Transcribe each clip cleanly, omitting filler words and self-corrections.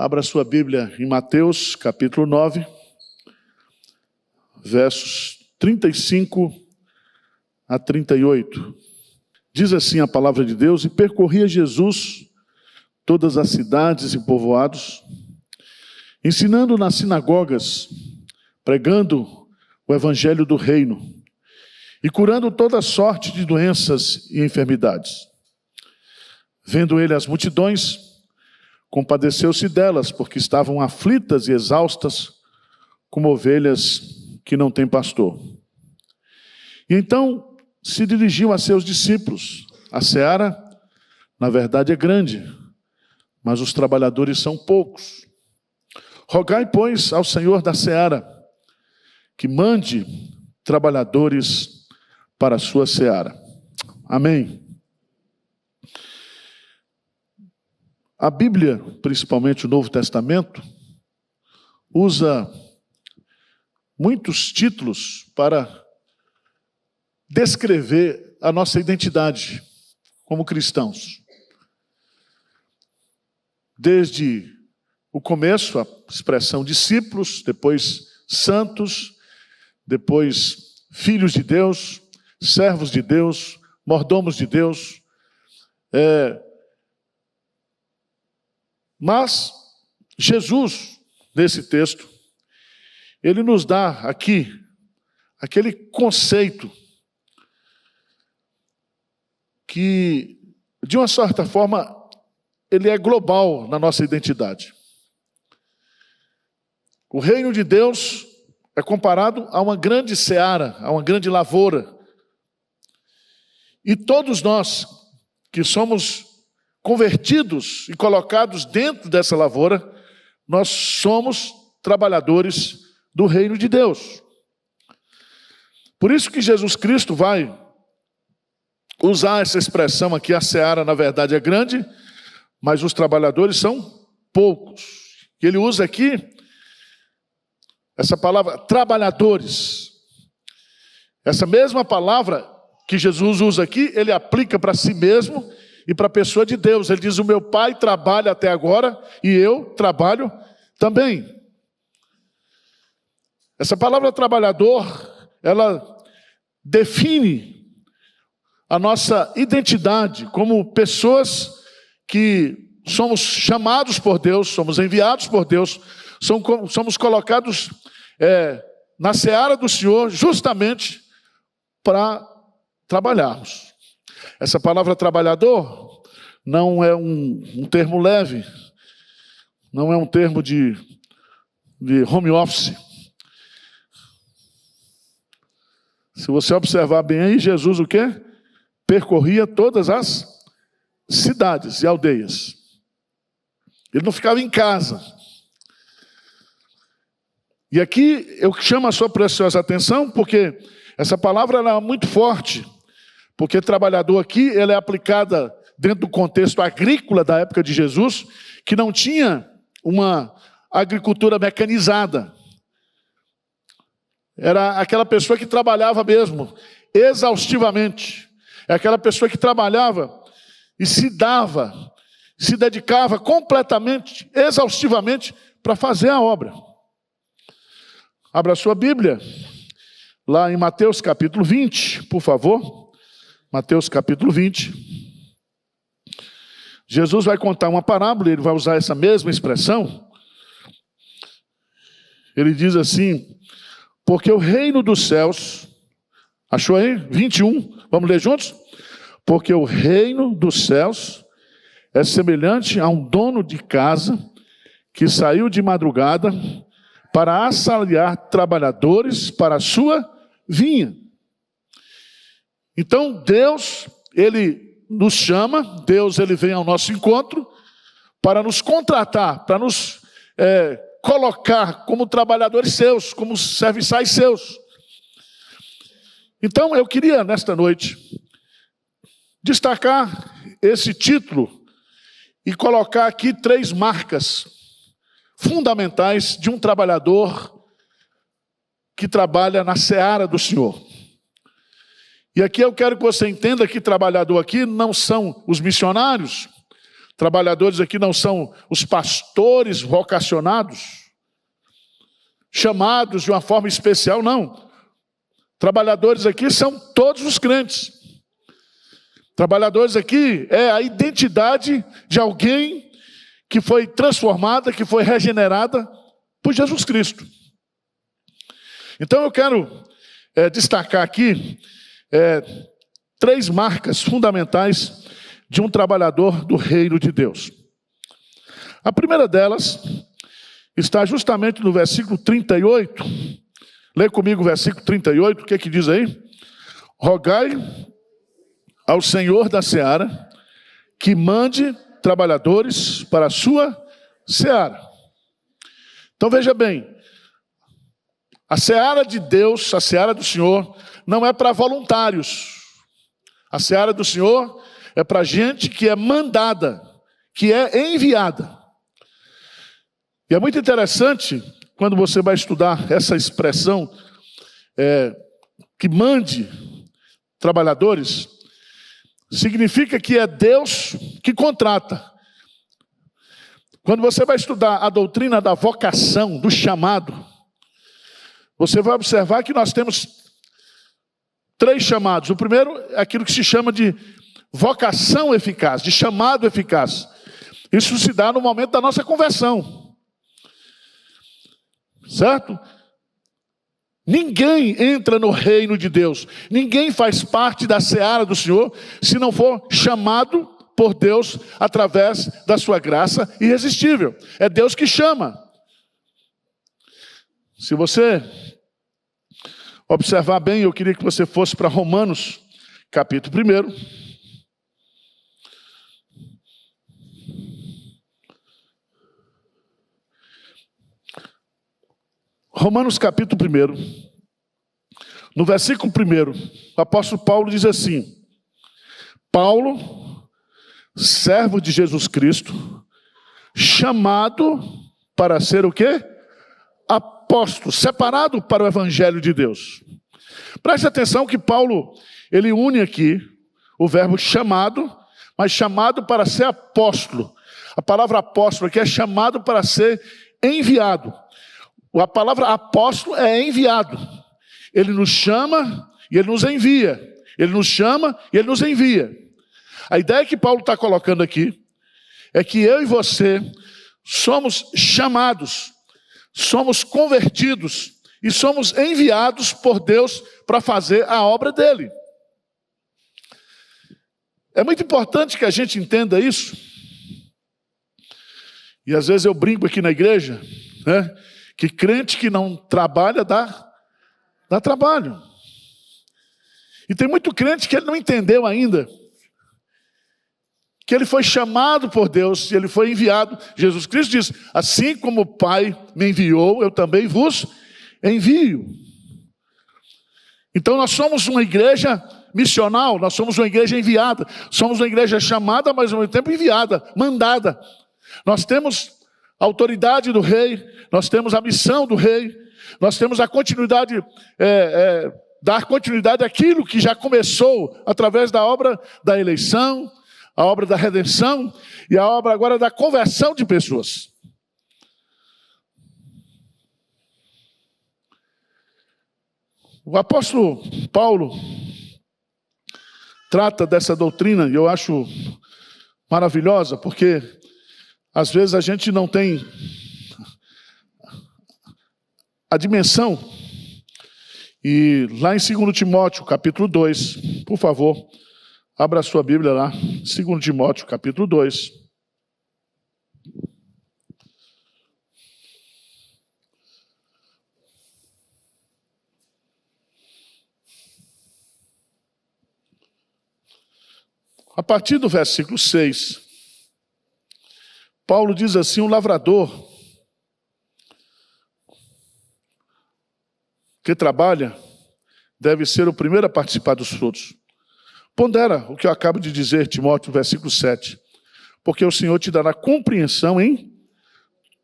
Abra sua Bíblia em Mateus, capítulo 9, versos 35 a 38. Diz assim a palavra de Deus: E percorria Jesus todas as cidades e povoados, ensinando nas sinagogas, pregando o evangelho do reino e curando toda sorte de doenças e enfermidades. Vendo ele as multidões, compadeceu-se delas, porque estavam aflitas e exaustas, como ovelhas que não têm pastor. E então se dirigiu a seus discípulos: A seara, na verdade, é grande, mas os trabalhadores são poucos. Rogai, pois, ao Senhor da seara, que mande trabalhadores para a sua seara. Amém. A Bíblia, principalmente o Novo Testamento, usa muitos títulos para descrever a nossa identidade como cristãos. Desde o começo, a expressão discípulos, depois santos, depois filhos de Deus, servos de Deus, mordomos de Deus. Mas Jesus, nesse texto, ele nos dá aqui aquele conceito que, de uma certa forma, ele é global na nossa identidade. O reino de Deus é comparado a uma grande seara, a uma grande lavoura. E todos nós que somos convertidos e colocados dentro dessa lavoura, nós somos trabalhadores do reino de Deus. Por isso que Jesus Cristo vai usar essa expressão aqui: a seara na verdade é grande, mas os trabalhadores são poucos. E ele usa aqui essa palavra trabalhadores. Essa mesma palavra que Jesus usa aqui, ele aplica para si mesmo e para a pessoa de Deus. Ele diz: o meu Pai trabalha até agora e eu trabalho também. Essa palavra trabalhador, ela define a nossa identidade como pessoas que somos chamados por Deus, somos enviados por Deus, somos colocados na seara do Senhor justamente para trabalharmos. Essa palavra trabalhador não é um termo leve, não é um termo de home office. Se você observar bem aí, Jesus o quê? Percorria todas as cidades e aldeias. Ele não ficava em casa. E aqui eu chamo a sua preciosa atenção porque essa palavra ela é muito forte. Porque trabalhador aqui, ela é aplicada dentro do contexto agrícola da época de Jesus, que não tinha uma agricultura mecanizada. Era aquela pessoa que trabalhava mesmo, exaustivamente. É aquela pessoa que trabalhava e se dedicava completamente, exaustivamente, para fazer a obra. Abra a sua Bíblia, lá em Mateus capítulo 20, por favor. Mateus capítulo 20. Jesus vai contar uma parábola, ele vai usar essa mesma expressão. Ele diz assim: porque o reino dos céus, achou aí? 21, vamos ler juntos? Porque o reino dos céus é semelhante a um dono de casa que saiu de madrugada para assalariar trabalhadores para a sua vinha. Então Deus, ele nos chama, Deus ele vem ao nosso encontro para nos contratar, para nos colocar como trabalhadores seus, como serviçais seus. Então eu queria nesta noite destacar esse título e colocar aqui 3 marcas fundamentais de um trabalhador que trabalha na seara do Senhor. E aqui eu quero que você entenda que trabalhador aqui não são os missionários, Trabalhadores aqui não são os pastores vocacionados, chamados de uma forma especial, não. Trabalhadores aqui são todos os crentes. Trabalhadores aqui é a identidade de alguém que foi transformada, que foi regenerada por Jesus Cristo. Então eu quero destacar aqui 3 marcas fundamentais de um trabalhador do reino de Deus. A primeira delas está justamente no versículo 38. Lê comigo o versículo 38, o que é que diz aí? Rogai ao Senhor da seara que mande trabalhadores para a sua seara. Então veja bem, a seara de Deus, a seara do Senhor, não é para voluntários. A seara do Senhor é para gente que é mandada, que é enviada. E é muito interessante quando você vai estudar essa expressão, que mande trabalhadores, significa que é Deus que contrata. Quando você vai estudar a doutrina da vocação, do chamado, você vai observar que nós temos 3 chamados. O primeiro é aquilo que se chama de vocação eficaz, de chamado eficaz. Isso se dá no momento da nossa conversão. Certo? Ninguém entra no reino de Deus, ninguém faz parte da seara do Senhor se não for chamado por Deus através da sua graça irresistível. É Deus que chama. Se você observar bem, eu queria que você fosse para Romanos, capítulo 1. Romanos capítulo 1, no versículo 1, o apóstolo Paulo diz assim: Paulo, servo de Jesus Cristo, chamado para ser o quê? Apóstolo, separado para o evangelho de Deus. Preste atenção que Paulo, ele une aqui o verbo chamado, mas chamado para ser apóstolo. A palavra apóstolo aqui é chamado para ser enviado. A palavra apóstolo é enviado. Ele nos chama e ele nos envia. Ele nos chama e ele nos envia. A ideia que Paulo está colocando aqui é que eu e você somos chamados, somos convertidos e somos enviados por Deus para fazer a obra dele. É muito importante que a gente entenda isso. E às vezes eu brinco aqui na igreja, né? Que crente que não trabalha dá trabalho. E tem muito crente que ele não entendeu ainda que ele foi chamado por Deus e ele foi enviado. Jesus Cristo diz: assim como o Pai me enviou, eu também vos envio. Então nós somos uma igreja missional, nós somos uma igreja enviada, somos uma igreja chamada, mas ao mesmo tempo enviada, mandada. Nós temos a autoridade do rei, nós temos a missão do rei, nós temos a continuidade, dar continuidade àquilo que já começou através da obra da eleição, a obra da redenção e a obra agora da conversão de pessoas. O apóstolo Paulo trata dessa doutrina e eu acho maravilhosa, porque às vezes a gente não tem a dimensão. E lá em 2 Timóteo, capítulo 2, por favor, abra a sua Bíblia lá, 2 Timóteo, capítulo 2. A partir do versículo 6, Paulo diz assim: o lavrador que trabalha deve ser o primeiro a participar dos frutos. Pondera o que eu acabo de dizer, Timóteo, versículo 7. Porque o Senhor te dará compreensão em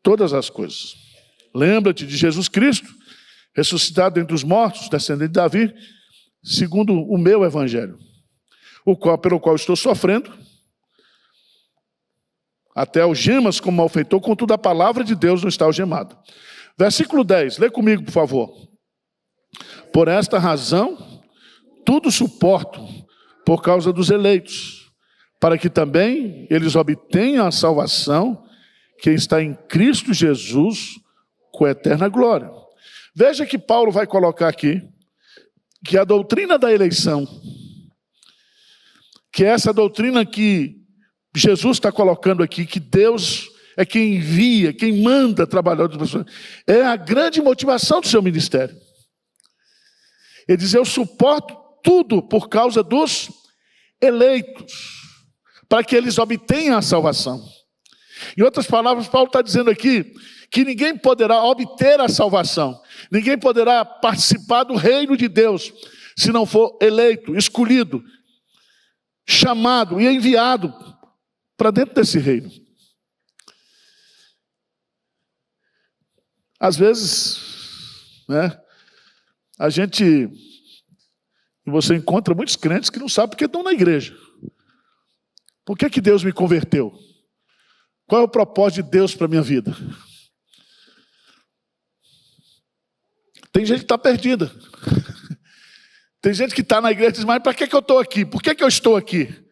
todas as coisas. Lembra-te de Jesus Cristo, ressuscitado entre os mortos, descendente de Davi, segundo o meu evangelho, pelo qual estou sofrendo, até algemas como malfeitor, contudo a palavra de Deus não está algemada. Versículo 10, lê comigo, por favor. Por esta razão, tudo suporto por causa dos eleitos, para que também eles obtenham a salvação que está em Cristo Jesus com eterna glória. Veja que Paulo vai colocar aqui que a doutrina da eleição, que é essa doutrina que Jesus está colocando aqui, que Deus é quem envia, quem manda trabalhar outras pessoas, é a grande motivação do seu ministério. Ele diz, eu suporto tudo por causa dos eleitos, para que eles obtenham a salvação. Em outras palavras, Paulo está dizendo aqui que ninguém poderá obter a salvação, ninguém poderá participar do reino de Deus, se não for eleito, escolhido, chamado e enviado para dentro desse reino. Às vezes, né, você encontra muitos crentes que não sabem porque estão na igreja. Por que Deus me converteu? Qual é o propósito de Deus para a minha vida? Tem gente que está perdida. Tem gente que está na igreja e diz, mas para que eu estou aqui? Por que eu estou aqui?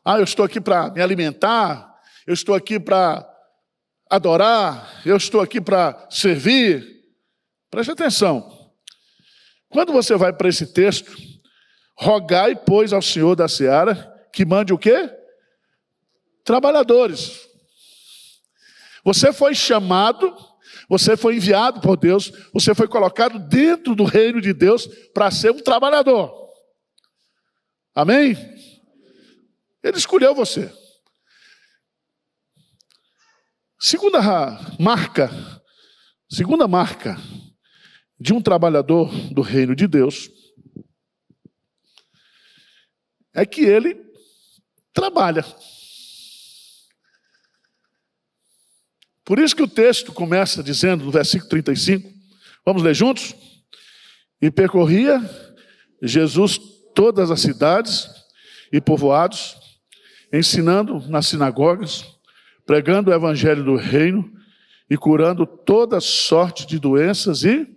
Eu estou aqui para me alimentar, eu estou aqui para adorar, eu estou aqui para servir. Preste atenção. Quando você vai para esse texto, rogai, pois, ao Senhor da seara, que mande o quê? Trabalhadores. Você foi chamado, você foi enviado por Deus, você foi colocado dentro do reino de Deus para ser um trabalhador. Amém? Ele escolheu você. Segunda marca de um trabalhador do reino de Deus é que ele trabalha. Por isso que o texto começa dizendo, no versículo 35, vamos ler juntos? E percorria Jesus todas as cidades e povoados, ensinando nas sinagogas, pregando o evangelho do reino e curando toda sorte de doenças e...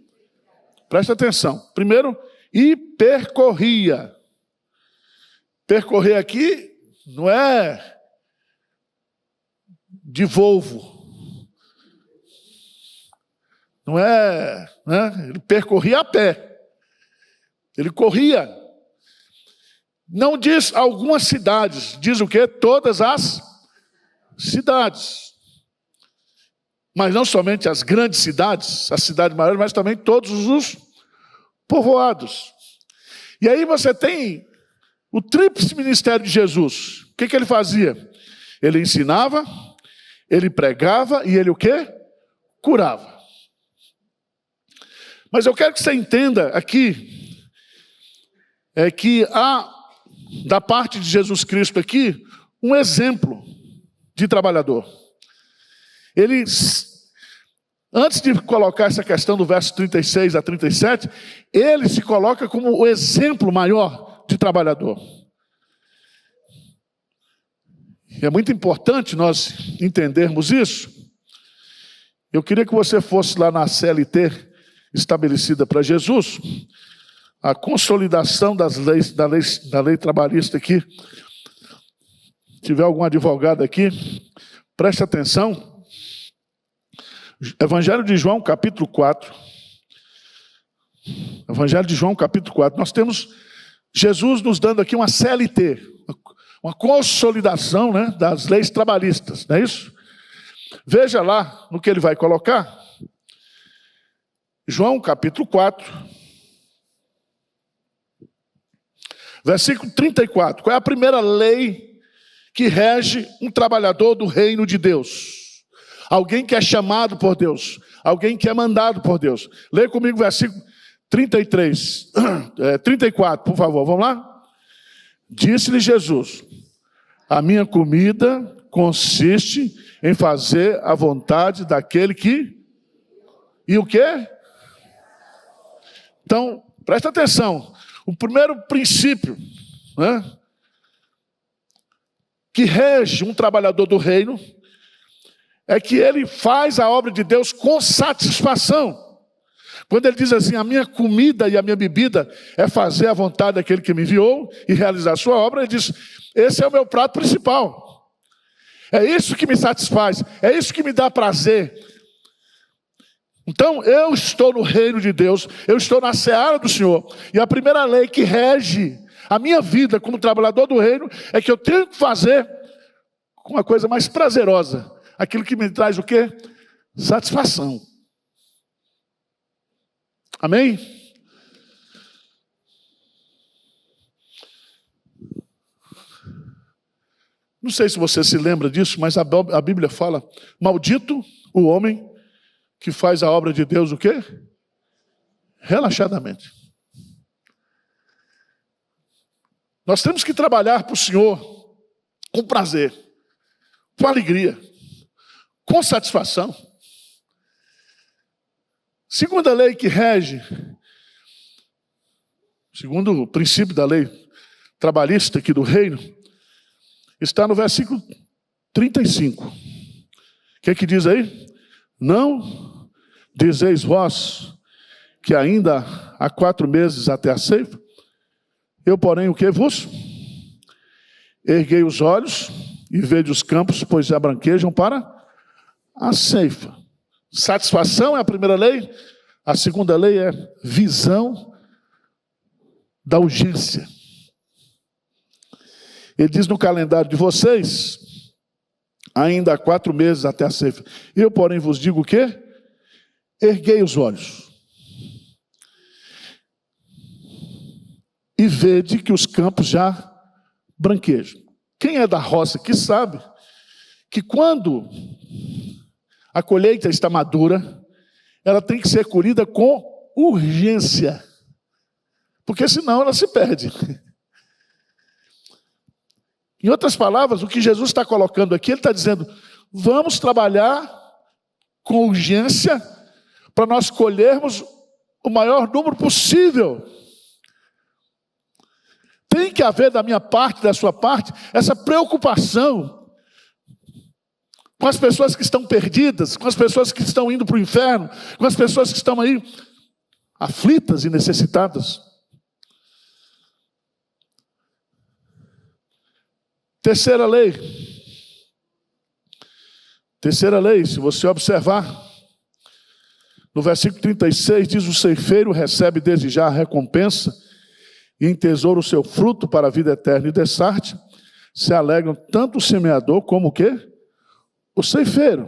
Presta atenção. Primeiro, e percorria. Percorrer aqui não é de Volvo. Não é, né? Ele percorria a pé. Ele corria. Não diz algumas cidades, diz o quê? Todas as cidades. Mas não somente as grandes cidades, as cidades maiores, mas também todos os povoados. E aí você tem o tríplice ministério de Jesus. O que ele fazia? Ele ensinava, ele pregava e ele o quê? Curava. Mas eu quero que você entenda aqui, que há, da parte de Jesus Cristo aqui, um exemplo de trabalhador. Ele, antes de colocar essa questão do verso 36 a 37, ele se coloca como o exemplo maior de trabalhador. E é muito importante nós entendermos isso. Eu queria que você fosse lá na CLT, estabelecida para Jesus, a consolidação das leis, da lei trabalhista aqui. Se tiver algum advogado aqui, preste atenção. Evangelho de João, capítulo 4. Evangelho de João, capítulo 4. Nós temos Jesus nos dando aqui uma CLT, uma consolidação, né, das leis trabalhistas, não é isso? Veja lá no que ele vai colocar. João capítulo 4, versículo 34. Qual é a primeira lei que rege um trabalhador do reino de Deus? Alguém que é chamado por Deus, alguém que é mandado por Deus. Leia comigo o versículo 34, por favor, vamos lá? Disse-lhe Jesus, a minha comida consiste em fazer a vontade daquele que... E o quê? Então, presta atenção. O primeiro princípio, né, que rege um trabalhador do reino é que ele faz a obra de Deus com satisfação. Quando ele diz assim, a minha comida e a minha bebida é fazer a vontade daquele que me enviou e realizar a sua obra, ele diz, esse é o meu prato principal. É isso que me satisfaz, é isso que me dá prazer. Então, eu estou no reino de Deus, eu estou na seara do Senhor, e a primeira lei que rege a minha vida como trabalhador do reino é que eu tenho que fazer uma coisa mais prazerosa, aquilo que me traz o quê? Satisfação. Amém? Não sei se você se lembra disso, mas a Bíblia fala, maldito o homem que faz a obra de Deus o quê? Relaxadamente. Nós temos que trabalhar para o Senhor com prazer, com alegria, com satisfação. Segunda lei que rege, segundo o princípio da lei trabalhista aqui do reino, está no versículo 35. O que é que diz aí? Não dizeis vós que ainda há 4 meses até a ceifa? Eu, porém, o que vos? Erguei os olhos e vede os campos, pois já branquejam para a ceifa. Satisfação é a primeira lei. A segunda lei é visão da urgência. Ele diz no calendário de vocês, ainda há 4 meses até a ceifa. Eu, porém, vos digo o quê? Erguei os olhos e vede que os campos já branquejam. Quem é da roça que sabe que quando a colheita está madura, ela tem que ser colhida com urgência, porque senão ela se perde. Em outras palavras, o que Jesus está colocando aqui, ele está dizendo, vamos trabalhar com urgência para nós colhermos o maior número possível. Tem que haver da minha parte, da sua parte, essa preocupação com as pessoas que estão perdidas, com as pessoas que estão indo para o inferno, com as pessoas que estão aí aflitas e necessitadas. Terceira lei, se você observar, no versículo 36 diz, o ceifeiro recebe desde já a recompensa e entesoura o seu fruto para a vida eterna, e dessarte se alegram tanto o semeador como o quê? O ceifeiro.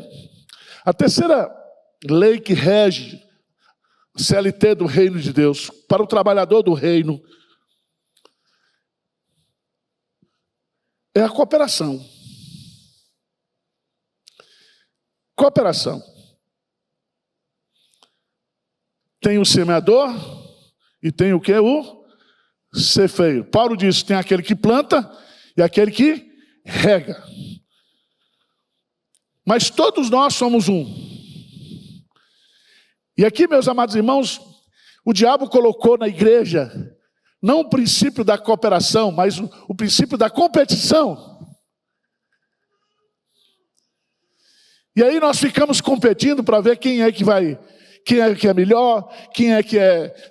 A terceira lei que rege a CLT do reino de Deus, para o trabalhador do reino, é a cooperação. Cooperação. Tem o semeador e tem o que? O ceifeiro. Paulo diz, tem aquele que planta e aquele que rega. Mas todos nós somos um. E aqui, meus amados irmãos, o diabo colocou na igreja não o princípio da cooperação, mas o princípio da competição. E aí nós ficamos competindo para ver quem é que é melhor, quem é que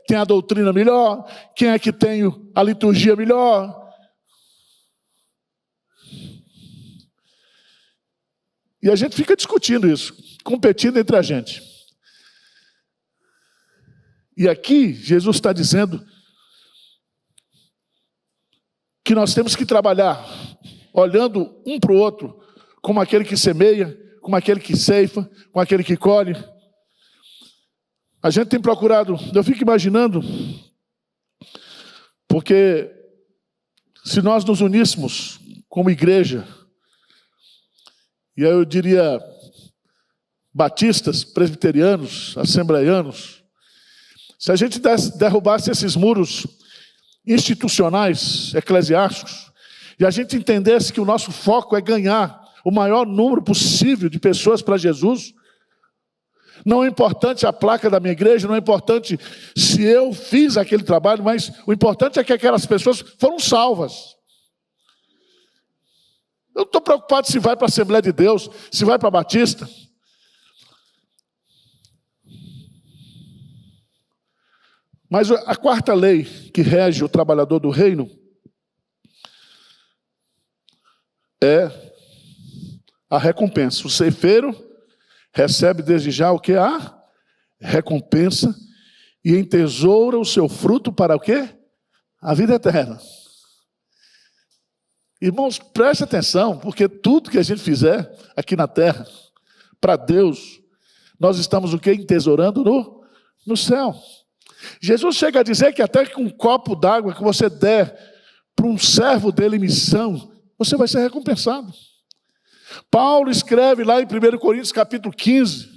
tem a doutrina melhor, quem é que tem a liturgia melhor. E a gente fica discutindo isso, competindo entre a gente. E aqui Jesus está dizendo que nós temos que trabalhar olhando um para o outro, como aquele que semeia, como aquele que ceifa, como aquele que colhe. A gente tem procurado, eu fico imaginando, porque se nós nos uníssemos como igreja, e aí eu diria batistas, presbiterianos, assembleianos, se a gente derrubasse esses muros institucionais, eclesiásticos, e a gente entendesse que o nosso foco é ganhar o maior número possível de pessoas para Jesus, não é importante a placa da minha igreja, não é importante se eu fiz aquele trabalho, mas o importante é que aquelas pessoas foram salvas. Eu não estou preocupado se vai para a Assembleia de Deus, se vai para a Batista. Mas a quarta lei que rege o trabalhador do reino é a recompensa. O ceifeiro recebe desde já o que? A recompensa e entesoura o seu fruto para o quê? A vida eterna. Irmãos, preste atenção, porque tudo que a gente fizer aqui na terra, para Deus, nós estamos o quê? Entesourando no céu. Jesus chega a dizer que até que um copo d'água que você der para um servo dele em missão, você vai ser recompensado. Paulo escreve lá em 1 Coríntios capítulo 15,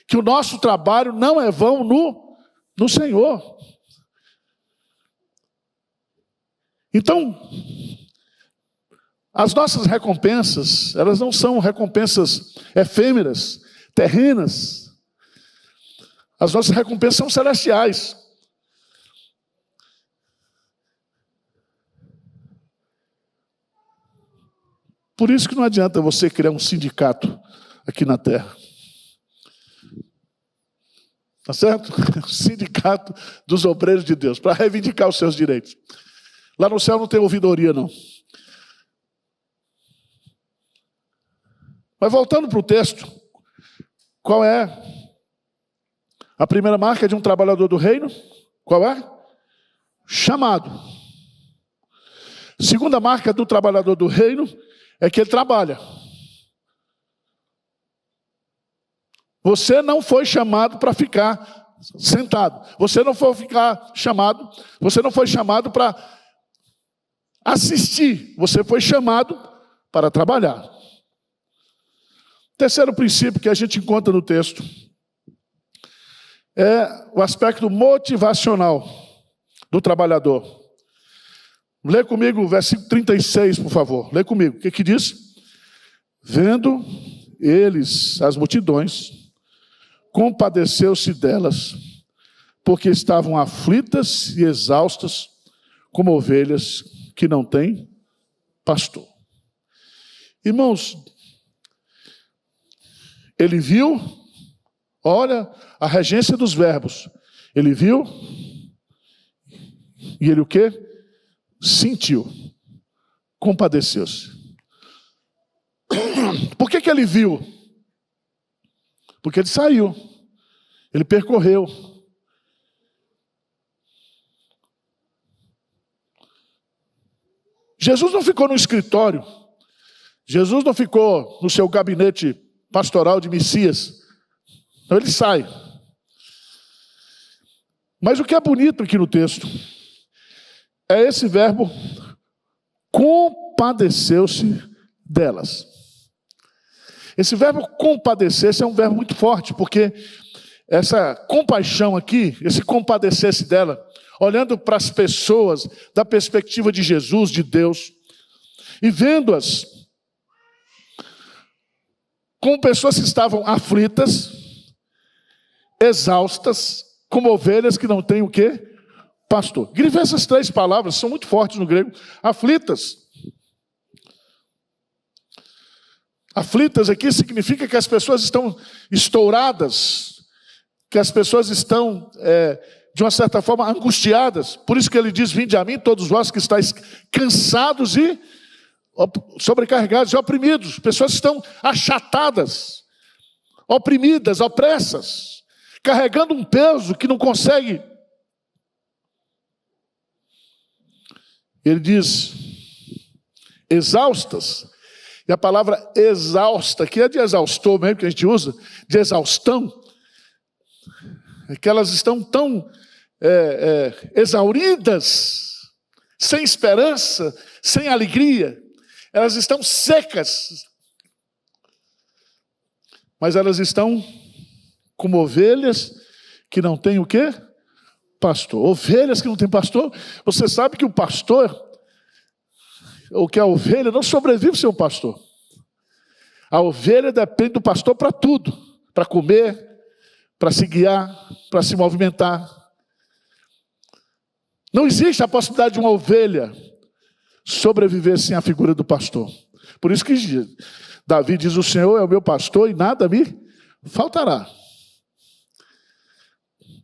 que o nosso trabalho não é vão no Senhor. Então, as nossas recompensas, elas não são recompensas efêmeras, terrenas. As nossas recompensas são celestiais. Por isso que não adianta você criar um sindicato aqui na terra. Tá certo? O sindicato dos obreiros de Deus, para reivindicar os seus direitos. Lá no céu não tem ouvidoria, não. Mas voltando para o texto, qual é a primeira marca de um trabalhador do reino? Qual é? Chamado. Segunda marca do trabalhador do reino é que ele trabalha. Você não foi chamado para ficar sentado. Você não foi chamado para assistir. Você foi chamado para trabalhar. Terceiro princípio que a gente encontra no texto é o aspecto motivacional do trabalhador. Lê comigo o versículo 36, por favor. Lê comigo. O que diz? Vendo eles, as multidões, compadeceu-se delas, porque estavam aflitas e exaustas, como ovelhas que não têm pastor. Irmãos, ele viu, olha a regência dos verbos. Ele viu e ele o quê? Sentiu, compadeceu-se. Por que ele viu? Porque ele saiu, ele percorreu. Jesus não ficou no escritório, Jesus não ficou no seu gabinete pastoral de Messias. Então ele sai. Mas o que é bonito aqui no texto é esse verbo compadeceu-se delas. Esse verbo compadecer-se é um verbo muito forte, porque essa compaixão aqui, esse compadecer-se dela, olhando para as pessoas da perspectiva de Jesus, de Deus, e vendo-as como pessoas que estavam aflitas, exaustas, como ovelhas que não têm o quê? Pastor. Grife essas três palavras, são muito fortes no grego. Aflitas. Aflitas aqui significa que as pessoas estão estouradas, que as pessoas estão, de uma certa forma, angustiadas. Por isso que ele diz, vinde a mim, todos vós que estáis cansados e sobrecarregados e oprimidos. Pessoas que estão achatadas, oprimidas, opressas, carregando um peso que não consegue. Ele diz, exaustas. E a palavra exausta, que é de exaustor mesmo, que a gente usa, de exaustão, é que elas estão tão exauridas, sem esperança, sem alegria, elas estão secas, mas elas estão como ovelhas que não têm o quê? Pastor. Ovelhas que não têm pastor. Você sabe que o pastor, ou que a ovelha, não sobrevive sem o pastor. A ovelha depende do pastor para tudo. Para comer, para se guiar, para se movimentar. Não existe a possibilidade de uma ovelha sobreviver sem a figura do pastor. Por isso que Davi diz: o Senhor é o meu pastor e nada me faltará.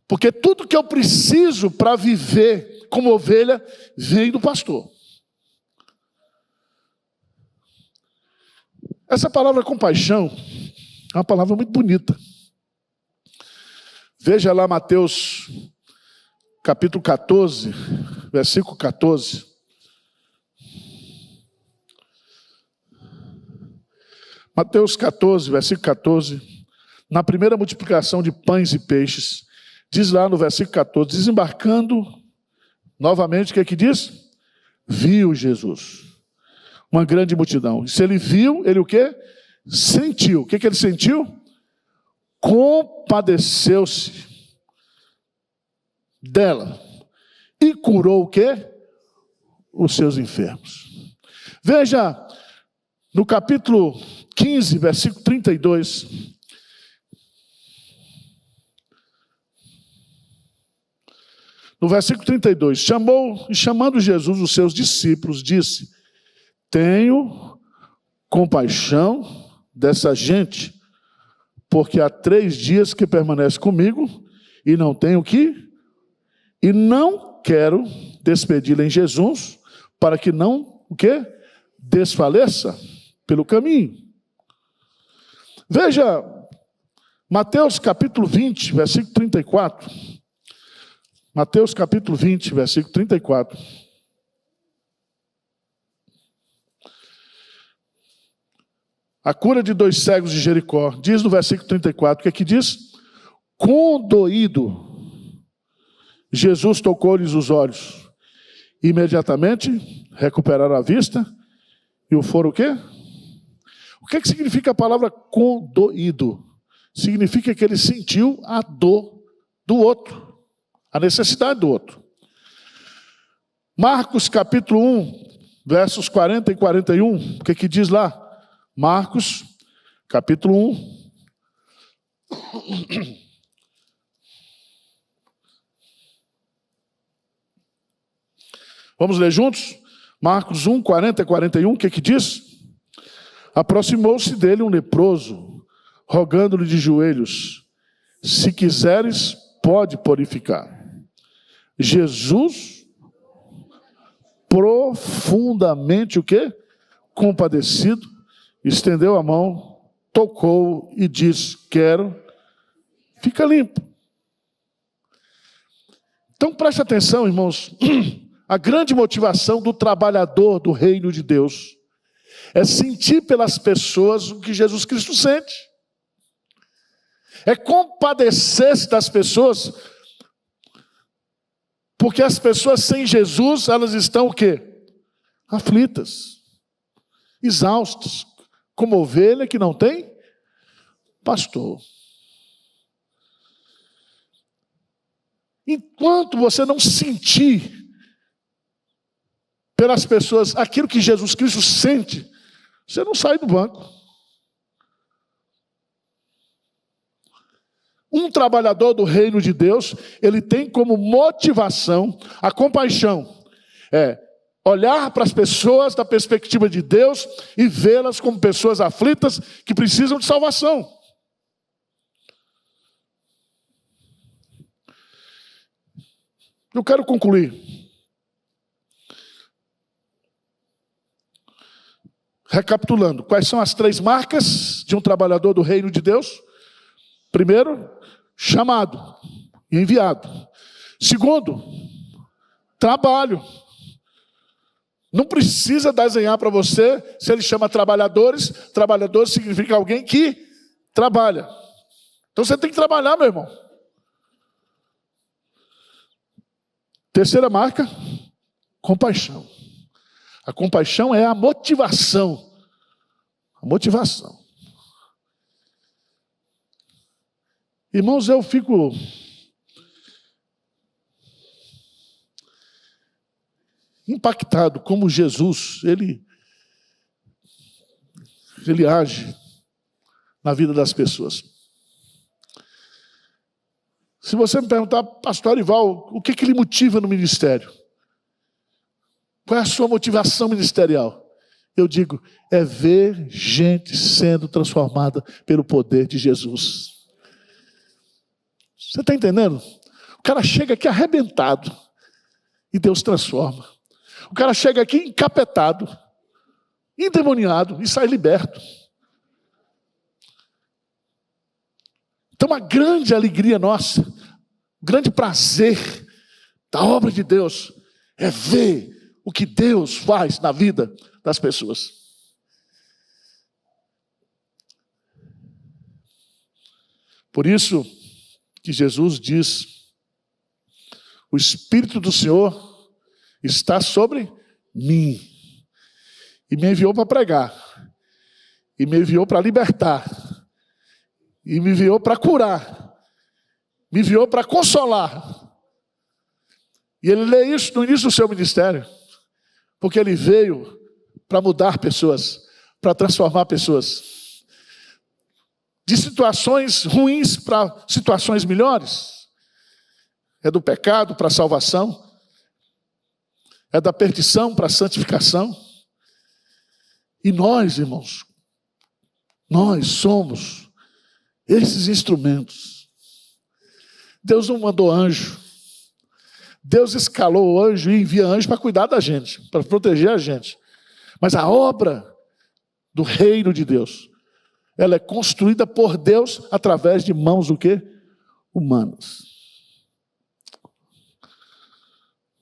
Porque tudo que eu preciso para viver como ovelha vem do pastor. Essa palavra compaixão é uma palavra muito bonita. Veja lá Mateus capítulo 14, versículo 14. Mateus 14, versículo 14. Na primeira multiplicação de pães e peixes, diz lá no versículo 14, desembarcando, novamente, o que é que diz? Viu Jesus uma grande multidão. E se ele viu, ele o quê? Sentiu. O que que ele sentiu? Compadeceu-se dela. E curou o quê? Os seus enfermos. Veja, no capítulo 15, versículo 32. No versículo 32, chamando Jesus os seus discípulos, disse: tenho compaixão dessa gente, porque há 3 dias que permanece comigo e não tenho e não quero despedi-la em Jesus, para que não o quê? Desfaleça pelo caminho. Veja, Mateus capítulo 20, versículo 34. Mateus capítulo 20, versículo 34. A cura de 2 cegos de Jericó. Diz no versículo 34, o que é que diz? Condoído, Jesus tocou-lhes os olhos. Imediatamente recuperaram a vista e o foram o quê? O que é que significa a palavra condoído? Significa que ele sentiu a dor do outro, a necessidade do outro. Marcos capítulo 1, versos 40 e 41, o que é que diz lá? Marcos, capítulo 1. Vamos ler juntos? Marcos 1, 40 e 41, o que é que diz? Aproximou-se dele um leproso, rogando-lhe de joelhos: se quiseres, pode purificar. Jesus, profundamente o quê? Compadecido, estendeu a mão, tocou e disse: quero, fica limpo. Então preste atenção, irmãos, a grande motivação do trabalhador do reino de Deus é sentir pelas pessoas o que Jesus Cristo sente. É compadecer-se das pessoas, porque as pessoas sem Jesus, elas estão o quê? Aflitas, exaustas, como ovelha que não tem pastor. Enquanto você não sentir pelas pessoas aquilo que Jesus Cristo sente, você não sai do banco. Um trabalhador do reino de Deus, ele tem como motivação a compaixão. Olhar para as pessoas da perspectiva de Deus e vê-las como pessoas aflitas que precisam de salvação. Eu quero concluir. Recapitulando, quais são as 3 marcas de um trabalhador do reino de Deus? Primeiro, chamado e enviado. Segundo, trabalho. Não precisa desenhar para você, se ele chama trabalhadores, trabalhador significa alguém que trabalha. Então você tem que trabalhar, meu irmão. Terceira marca, compaixão. A compaixão é a motivação. A motivação. Irmãos, eu fico impactado como Jesus, ele age na vida das pessoas. Se você me perguntar, pastor Arival, o que lhe motiva no ministério? Qual é a sua motivação ministerial? Eu digo, é ver gente sendo transformada pelo poder de Jesus. Você está entendendo? O cara chega aqui arrebentado e Deus transforma. O cara chega aqui encapetado, endemoniado e sai liberto. Então, uma grande alegria nossa, um grande prazer da obra de Deus é ver o que Deus faz na vida das pessoas. Por isso que Jesus diz: o Espírito do Senhor está sobre mim, e me enviou para pregar, e me enviou para libertar, e me enviou para curar, me enviou para consolar. E ele lê isso no início do seu ministério, porque ele veio para mudar pessoas, para transformar pessoas, de situações ruins para situações melhores. É do pecado para a salvação, é da perdição para a santificação. E nós, irmãos, nós somos esses instrumentos. Deus não mandou anjo. Deus escalou o anjo e envia anjo para cuidar da gente, para proteger a gente. Mas a obra do reino de Deus, ela é construída por Deus através de mãos o quê? Humanas.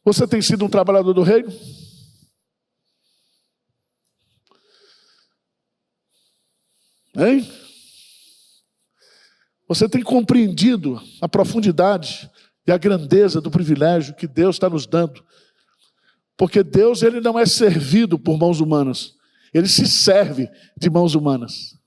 Você tem sido um trabalhador do reino? Hein? Você tem compreendido a profundidade e a grandeza do privilégio que Deus está nos dando? Porque Deus, ele não é servido por mãos humanas. Ele se serve de mãos humanas.